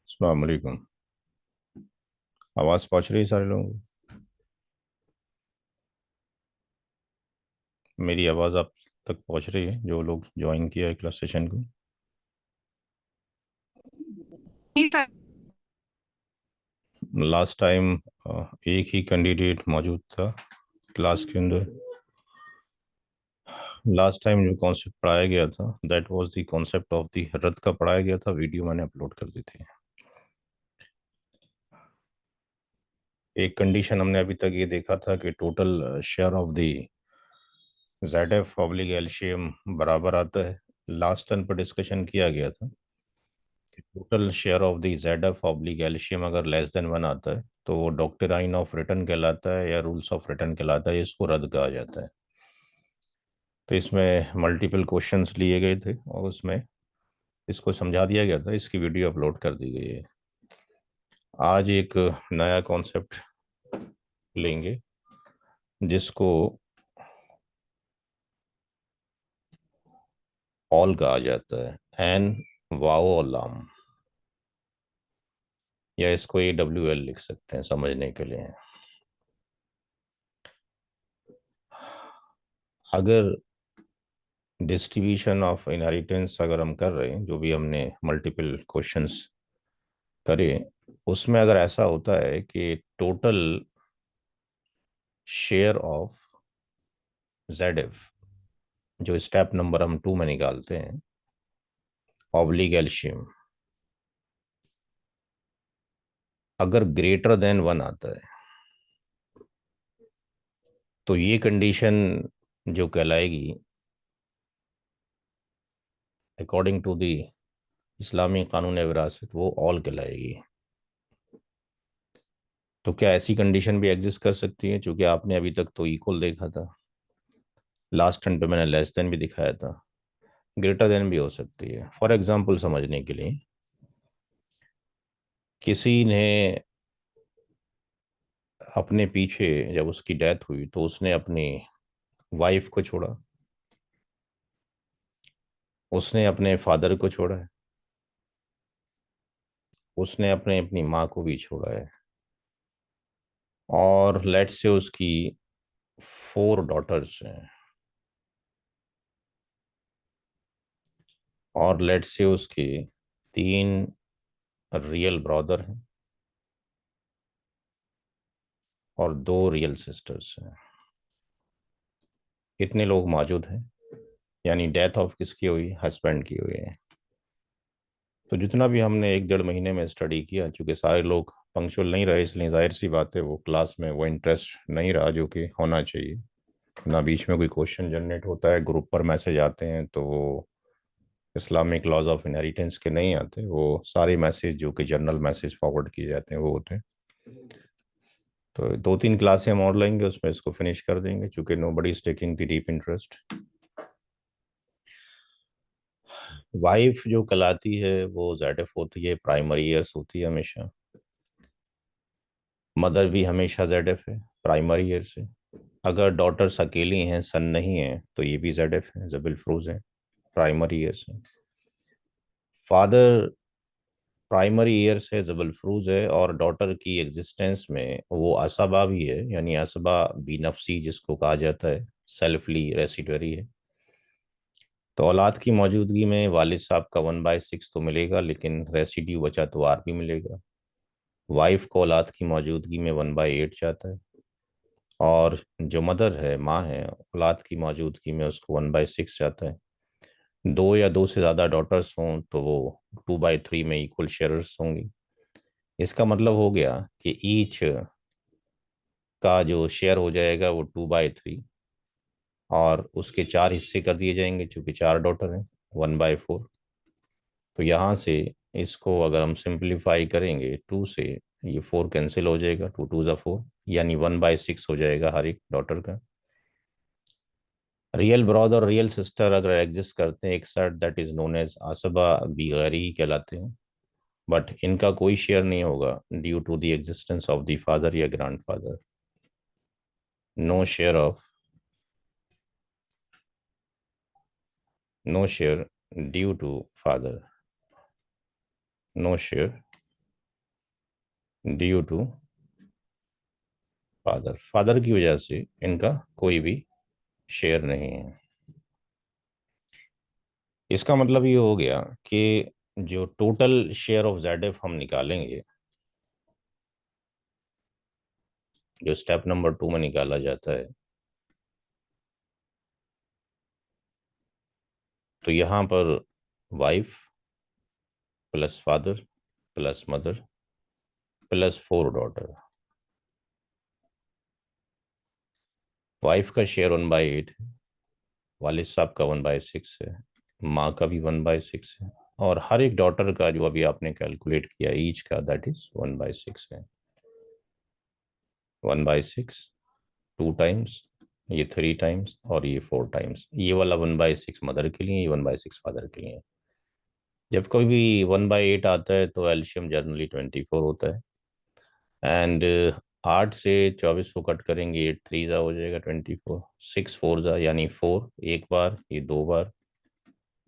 अस्सलाम वालेकुम। आवाज़ पहुंच रही है सारे लोगों को? मेरी आवाज़ आप तक पहुंच रही है, जो लोग ज्वाइन किया है क्लास सेशन को? नहीं था। लास्ट टाइम एक ही कैंडिडेट मौजूद था क्लास के अंदर। लास्ट टाइम जो कॉन्सेप्ट पढ़ाया गया था, that was the concept of the रत का पढ़ाया गया था। वीडियो मैंने अपलोड कर दी थी। एक कंडीशन हमने अभी तक ये देखा था कि total share of the Z F oblique LCM बराबर आता है। लास्ट टर्न पर डिस्कशन किया गया था total share of the Z F oblique LCM अगर लेस देन वन आता है तो वो डॉक्ट्राइन ऑफ रिटर्न कहलाता है या रूल्स ऑफ रिटर्न कहलाता है। इसको रद्द कहा जाता है। तो इसमें मल्टीपल क्वेश्चंस लिए गए थे और उसमें इसको समझा दिया गया था। इसकी वीडियो अपलोड कर दी गई है। आज एक नया कॉन्सेप्ट लेंगे जिसको ऑल कहा जाता है। एन वाओ लाम, या इसको ए डब्ल्यू एल लिख सकते हैं समझने के लिए। अगर डिस्ट्रीब्यूशन ऑफ इनहेरिटेंस अगर हम कर रहे हैं, जो भी हमने मल्टीपल क्वेश्चंस करे, उसमें अगर ऐसा होता है कि total share of Z F, जो स्टेप नंबर हम 2 में निकालते हैं, ऑब्लिक एलशियम अगर ग्रेटर देन वन आता है तो ये कंडीशन जो कहलाएगी अकॉर्डिंग टू द इस्लामी कानून विरासत, वो ऑल कहलाएगी। तो क्या ऐसी कंडीशन भी एग्जिस्ट कर सकती है? क्योंकि आपने अभी तक तो इक्वल देखा था, लास्ट टर्न पे मैंने लेस देन भी दिखाया था, ग्रेटर देन भी हो सकती है। फॉर एग्जांपल समझने के लिए, किसी ने अपने पीछे जब उसकी डेथ हुई तो उसने अपनी वाइफ को छोड़ा, उसने अपने फादर को छोड़ा है, उसने अपने अपनी माँ को भी छोड़ा है, और लेट से उसकी 4 डॉटर्स हैं, और लेट से उसके 3 रियल ब्रदर हैं और 2 रियल सिस्टर्स हैं। इतने लोग मौजूद हैं, यानी डेथ ऑफ किसकी हुई? हस्बैंड की हुई है। तो जितना भी हमने 1 डेढ़ महीने में स्टडी किया, चूंकि सारे लोग पंक्चुअल नहीं रहे, इसलिए जाहिर सी बात है वो क्लास में वो इंटरेस्ट नहीं रहा जो कि होना चाहिए। ना बीच में कोई क्वेश्चन जनरेट होता है, ग्रुप पर मैसेज आते हैं तो वो इस्लामिक लॉज ऑफ इनहेरिटेंस के नहीं आते, वो सारे मैसेज जो कि जनरल मैसेज फॉरवर्ड किए जाते हैं वो होते हैं। तो 2 3 क्लासें हम और लेंगे, उसमें इसको फिनिश कर देंगे, चूंकि nobody is taking the deep interest. Wife जो कहलाती है वो जेडएफ होती है, प्राइमरी ईयर्स होती है हमेशा। मदर भी हमेशा जेडएफ है, प्राइमरी ईयर से। अगर डॉटर्स अकेली हैं, सन नहीं है, तो ये भी जेडएफ है, जबिल फ्रूज है, प्राइमरी ईयर से। फादर प्राइमरी ईयर से जबल फ्रूज है, और डॉटर की एग्जिस्टेंस में वो असबा भी है, यानी असबा भी नफसी जिसको कहा जाता है, सेल्फली रेसिडरी है। तो औलाद की मौजूदगी में वालिद साहब का 1/6 तो मिलेगा, लेकिन रेसिड्यू बचा तो आर भी मिलेगा। वाइफ को औलाद की मौजूदगी में 1/8 जाता है, और जो मदर है, माँ है, औलाद की मौजूदगी में उसको 1/6 जाता है। 2 या 2 से ज़्यादा डॉटर्स हों तो वो 2/3 में इक्वल शेयर्स होंगी। इसका मतलब हो गया कि ईच का जो शेयर हो जाएगा वो 2/3, और उसके 4 हिस्से कर दिए जाएंगे चूंकि 4 डॉटर हैं, 1/4। तो यहाँ से इसको अगर हम सिंप्लीफाई करेंगे 2 से, ये 4 कैंसिल हो जाएगा, 2 2 ज़ा 4, यानी 1/6 हो जाएगा हर एक डॉटर का। रियल ब्रदर और रियल सिस्टर अगर एग्जिस्ट करते हैं एक साथ, दैट इज नोन एज आसबा भी गैरी ही कहलाते हैं। बट इनका कोई शेयर नहीं होगा due to the existence of the father या grandfather. No share of, no share due to father, no share due to father, father की वजह से इनका कोई भी शेयर नहीं है। इसका मतलब ये हो गया कि जो टोटल शेयर ऑफ जेड हम निकालेंगे, जो स्टेप नंबर 2 में निकाला जाता है, तो यहाँ पर wife plus father plus mother plus 4 daughter. Wife का शेयर 1/8, वालिद साहब का 1/6 है, माँ का भी 1/6 है, और हर एक डॉटर का जो अभी आपने कैलकुलेट किया ईच का, दैट इज 1/6 है। 1/6, 2 टाइम्स, ये 3 टाइम्स, और ये 4 टाइम्स। ये वाला 1/6 मदर के लिए, ये 1/6 फादर के लिए। जब कोई भी 1/8 आता है तो एल्शियम जनरली 24 होता है। एंड 8 से 24 को कट करेंगे, 8 3 हो जाएगा 24, 6 4 यानी 4 एक बार, ये 2 बार,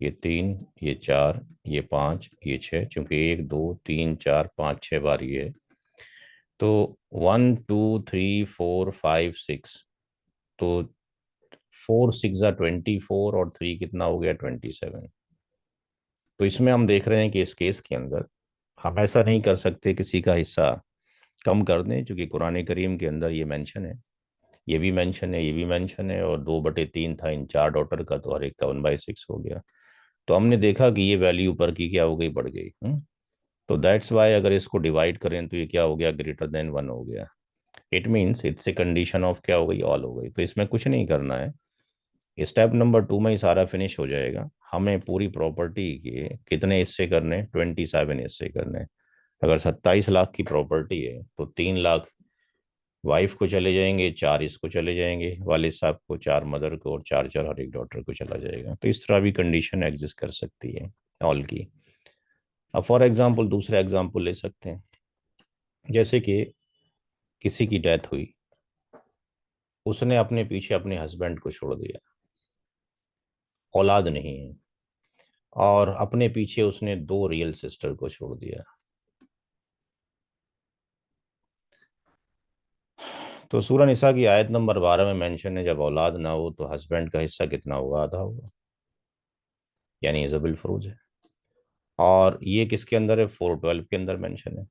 ये 3, ये 4, ये 5, ये 6, क्योंकि 1 2 3 4 5 6 बार ये है। तो 1 2 3 4 5 6, तो 4 6 24, और 3 कितना हो गया 27। तो इसमें हम देख रहे हैं कि इस केस के अंदर हम ऐसा नहीं कर सकते किसी का हिस्सा कम कर दें, क्योंकि कुरान करीम के अंदर ये मेंशन है, ये भी मेंशन है, ये भी मेंशन है, और 2/3 था इन 4 डॉटर का, तो हर एक का 1/6 हो गया। तो हमने देखा कि ये वैल्यू ऊपर की क्या हो गई, बढ़ गई। तो दैट्स वाई अगर इसको डिवाइड करें तो ये क्या हो गया, ग्रेटर देन 1 हो गया। It means it's a condition of क्या हो गई, ऑल हो गई। तो इसमें कुछ नहीं करना है, स्टेप नंबर 2 में ही सारा फिनिश हो जाएगा। हमें पूरी प्रॉपर्टी के कितने हिस्से करने, 27 हिस्से करने। अगर 27 लाख की प्रॉपर्टी है तो 3 लाख वाइफ को चले जाएंगे, 4 इसको चले जाएंगे वालिद साहब को, 4 मदर को, और 4 4 हर एक डॉटर को चला जाएगा। तो इस तरह भी कंडीशन एग्जिस्ट कर सकती है ऑल की। अब फॉर एग्जाम्पल दूसरा एग्जाम्पल ले सकते हैं, जैसे कि किसी की डेथ हुई, उसने अपने पीछे अपने हस्बैंड को छोड़ दिया, औलाद नहीं है, और अपने पीछे उसने 2 रियल सिस्टर को छोड़ दिया। तो सूरह निसा की आयत नंबर 12 में मेंशन है, जब औलाद ना हो तो हस्बैंड का हिस्सा कितना होगा, आधा होगा, यानी इजबुल फरूज है। और ये किसके अंदर है, 412 के अंदर मेंशन है,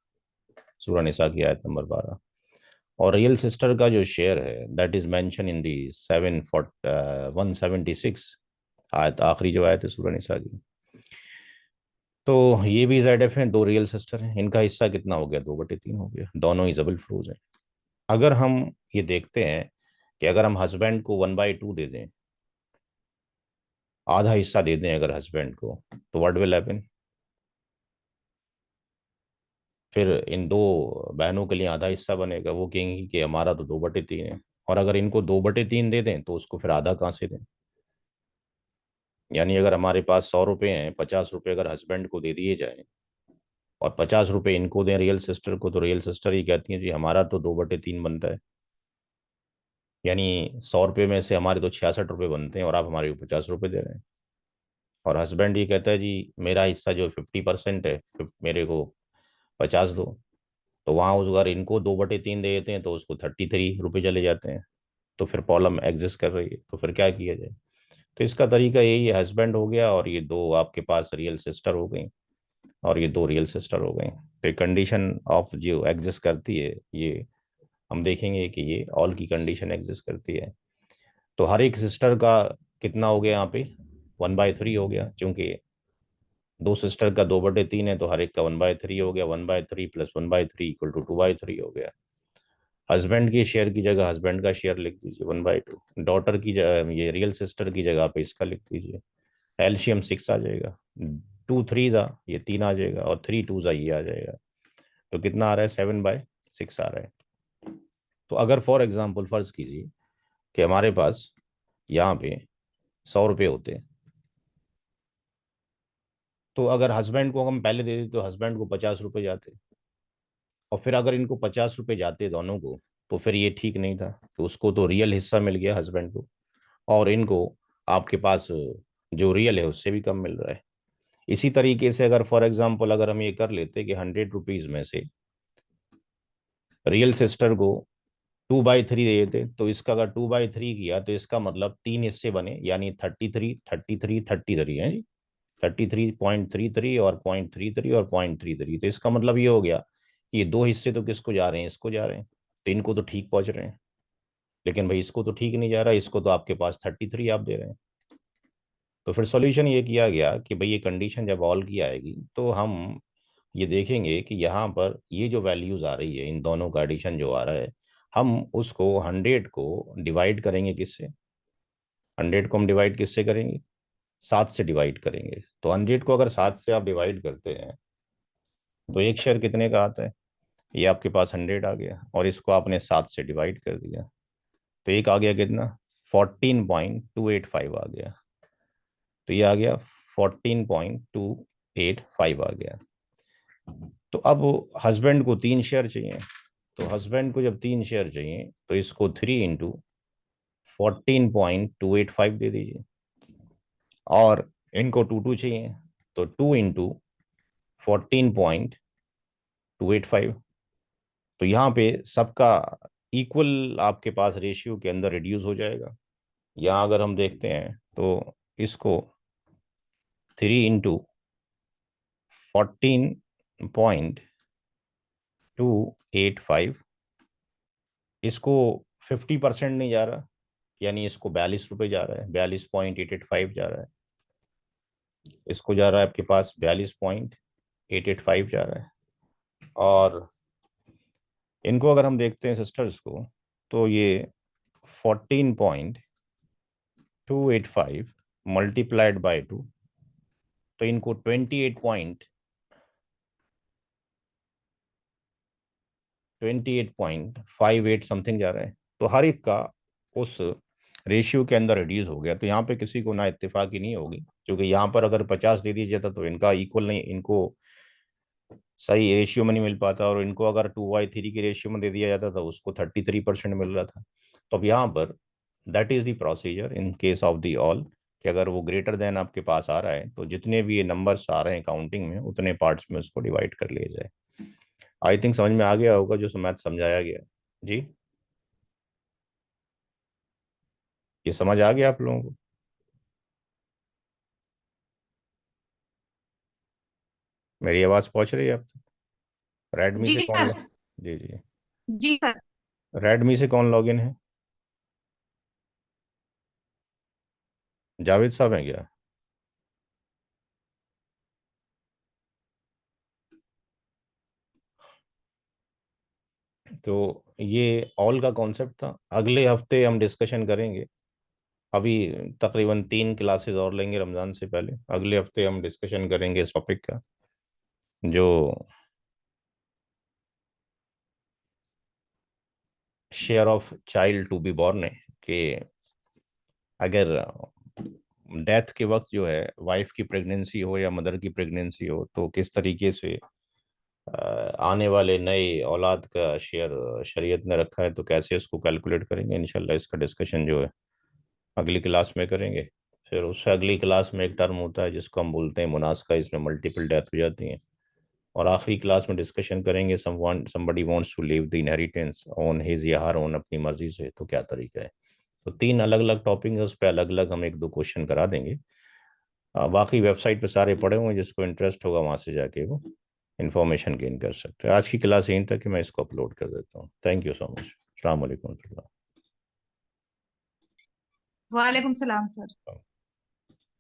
सूरह निसा की आयत नंबर 12। और रियल सिस्टर का जो शेयर है, दैट इज मेंशन इन दी 176 आयत, आखिरी जो आयत है सूरह निसा की। तो ये भी ZF हैं, 2 रियल सिस्टर हैं, इनका हिस्सा कितना हो गया, 2/3 हो गया, दोनों ही जबल फरूज हैं। अगर हम ये देखते हैं कि अगर हम हस्बैंड को 1/2 दे दें, आधा हिस्सा दे दें अगर हस्बैंड को, तो व्हाट विल हैपन, फिर इन 2 बहनों के लिए आधा हिस्सा बनेगा। वो कहेंगी कि हमारा तो 2/3 है। और अगर इनको 2/3 दे दें तो उसको फिर आधा कहाँ से दें। यानी अगर हमारे पास 100 रुपये हैं, 50 रुपये अगर हस्बैंड को दे दिए जाए और 50 रुपये इनको दें रियल सिस्टर को, तो रियल सिस्टर ही कहती है जी हमारा तो 2/3 बनता है। यानी 100 रुपये में से हमारे तो 66 रुपये बनते हैं, और आप हमारे को 50 रुपये दे रहे हैं। और हस्बैंड ये कहता है जी मेरा हिस्सा जो 50% है, मेरे को 50 दो। तो वहाँ उस अगर इनको 2/3 दे देते हैं तो उसको 33 रुपये चले जाते हैं। तो फिर प्रॉब्लम एग्जिस्ट कर रही है, तो फिर क्या किया जाए। तो इसका तरीका यही है, हस्बैंड हो गया और ये 2 आपके पास रियल सिस्टर हो गई, और ये 2 रियल सिस्टर हो गई। तो कंडीशन ऑफ जो एग्जिस्ट करती है, ये हम देखेंगे कि ये ऑल की कंडीशन एग्जिस्ट करती है। तो हर एक सिस्टर का कितना हो गया यहाँ पे, 1/3 हो गया, क्योंकि 2 सिस्टर का 2/3 है, तो हर एक का 1/3 हो गया। 1/3 प्लस 1/3 इक्वल टू 2/3 हो गया। हस्बैंड की शेयर की जगह हस्बैंड का शेयर लिख दीजिए 1/2। डॉटर की जगह, ये रियल सिस्टर की जगह पे इसका लिख दीजिए। एलसीएम 6 आ जाएगा, 2 3 ये 3 आ जाएगा, और 3 2 ये आ जाएगा। तो कितना आ रहा है, 7/6 आ रहा है। तो अगर फॉर एग्जाम्पल फर्ज कीजिए कि हमारे पास यहाँ पे 100 रुपये होते, तो अगर हस्बैंड को हम पहले दे देते तो हस्बैंड को 50 रुपये जाते, और फिर अगर इनको 50 रुपये जाते दोनों को, तो फिर ये ठीक नहीं था। तो उसको तो रियल हिस्सा मिल गया हस्बैंड को, और इनको आपके पास जो रियल है उससे भी कम मिल रहा है। इसी तरीके से अगर फॉर एग्जांपल अगर हम ये कर लेते कि 100 रुपीज में से रियल सिस्टर को 2/3 दे देते, तो इसका अगर 2/3 किया तो इसका मतलब तीन हिस्से बने, यानी 33 है जी। 33.33 और 0.33 और 0.33, तो इसका मतलब ये हो गया कि ये दो हिस्से तो किसको जा रहे हैं, इसको जा रहे हैं, तो इनको तो ठीक पहुंच रहे हैं। लेकिन भाई इसको तो ठीक नहीं जा रहा, इसको तो आपके पास 33 आप दे रहे हैं। तो फिर सॉल्यूशन ये किया गया कि भाई ये कंडीशन जब ऑल की आएगी तो हम ये देखेंगे कि यहाँ पर ये जो वैल्यूज आ रही है, इन दोनों का एडिशन जो आ रहा है, हम उसको 100 को डिवाइड करेंगे किससे। 100 को हम डिवाइड किससे करेंगे, 7 से डिवाइड करेंगे। तो 100 को अगर 7 से आप डिवाइड करते हैं तो एक शेयर कितने का आता है, ये आपके पास 100 आ गया, और इसको आपने 7 से डिवाइड कर दिया, तो एक आ गया कितना, 14.285 आ गया। तो ये आ गया 14.285 आ गया। तो अब हस्बैंड को 3 शेयर चाहिए, तो हस्बैंड को जब 3 शेयर चाहिए तो इसको 3 × 14.285 दे दीजिए। और इनको 2 चाहिए, तो 2 × 14.285। तो यहाँ पे सबका इक्वल आपके पास रेशियो के अंदर रिड्यूस हो जाएगा। यहाँ अगर हम देखते हैं तो इसको 3 × 14.285, इसको 50% नहीं जा रहा, यानी इसको 42 रुपये जा रहा है, 42.885 जा रहा है। इसको जा रहा है आपके पास 42.885 जा रहा है। और इनको अगर हम देखते हैं सिस्टर्स को, तो ये 14.285 मल्टीप्लाइड बाई 2, तो इनको 28.58 समथिंग जा रहा है। तो हर एक का उस रेशियो के अंदर रिड्यूस हो गया। तो यहाँ पे किसी को ना इत्तेफाकी नहीं होगी, क्योंकि यहाँ पर अगर 50 दे दीजिए था तो इनका इक्वल नहीं, इनको सही रेशियो में नहीं मिल पाता, और इनको अगर 2/3 के रेशियो में दे दिया जाता था उसको 33% मिल रहा था। तो अब यहाँ पर that is the procedure in case of the all, कि अगर वो ग्रेटर देन आपके पास आ रहा है तो जितने भी ये नंबर्स आ रहे हैं काउंटिंग में उतने पार्ट्स में उसको डिवाइड कर लिया जाए। आई थिंक समझ में आ गया होगा जो मैथ समझाया गया। जी, ये समझ आ गया आप लोगों को? मेरी आवाज़ पहुंच रही है आप तक? रेडमी जी से कौन सर। जी जी। जी सर। रेडमी से कौन लॉगिन है, जावेद साहब हैं क्या? तो ये ऑल का कॉन्सेप्ट था, अगले हफ्ते हम डिस्कशन करेंगे। अभी तकरीबन 3 क्लासेस और लेंगे रमज़ान से पहले, अगले हफ्ते हम डिस्कशन करेंगे इस टॉपिक का, जो share of child to be born है, कि अगर डेथ के वक्त जो है वाइफ की प्रेगनेंसी हो या मदर की प्रेगनेंसी हो, तो किस तरीके से आने वाले नए औलाद का शेयर शरीयत ने रखा है, तो कैसे इसको कैलकुलेट करेंगे, इंशाल्लाह इसका डिस्कशन जो है अगली क्लास में करेंगे। फिर उससे अगली क्लास में एक टर्म होता है जिसको हम बोलते हैं मुनासका, इसमें मल्टीपल डेथ हो जाती हैं। और आखिरी क्लास में डिस्कशन करेंगे somebody wants to leave the inheritance on his या हर ओन, अपनी मर्जी से, तो क्या तरीका है। तो 3 अलग अलग टॉपिक है, उस पर अलग अलग हम 1-2 क्वेश्चन करा देंगे। बाकी वेबसाइट पे सारे पड़े हुए हैं, जिसको इंटरेस्ट होगा वहां से जाके वो इन्फॉर्मेशन गेन कर सकते हैं। आज की क्लास यहीं तक कि मैं इसको अपलोड कर देता हूँ। Thank you so much. अस्सलाम वालेकुम। वालेकुम सलाम सर।